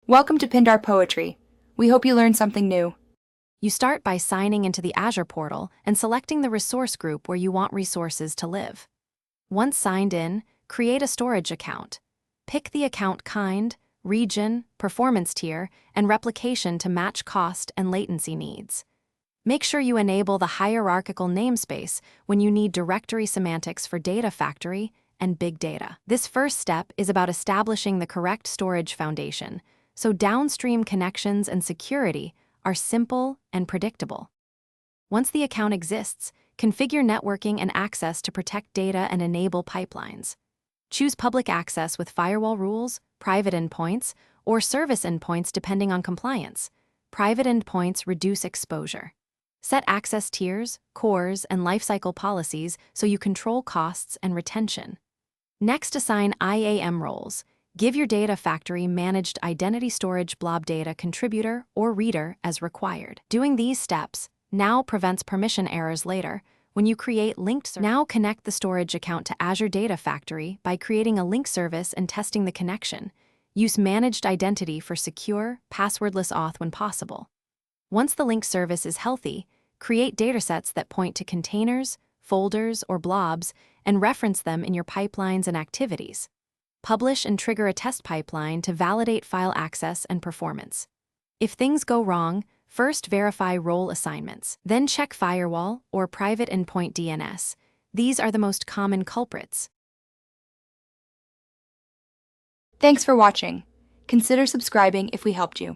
Welcome to Pindar Poetry. We hope you learned something new. You start by signing into the Azure portal and selecting the resource group where you want resources to live. Once signed in, create a storage account. Pick the account kind, region, performance tier, and replication to match cost and latency needs. Make sure you enable the hierarchical namespace when you need directory semantics for Data Factory and Big Data. This first step is about establishing the correct storage foundation, so downstream connections and security are simple and predictable. Once the account exists, configure networking and access to protect data and enable pipelines. Choose public access with firewall rules, private endpoints, or service endpoints depending on compliance. Private endpoints reduce exposure. Set access tiers, cores, and lifecycle policies so you control costs and retention. Next, assign IAM roles. Give your Data Factory managed identity storage blob data contributor or reader as required. Doing these steps now prevents permission errors later when you create linked. Now connect the storage account to Azure Data Factory by creating a link service and testing the connection. Use managed identity for secure, passwordless auth when possible. Once the link service is healthy, create datasets that point to containers, folders, or blobs and reference them in your pipelines and activities. Publish and trigger a test pipeline to validate file access and performance. If things go wrong, first verify role assignments, then check firewall or private endpoint DNS. These are the most common culprits. Thanks for watching. Consider subscribing if we helped you.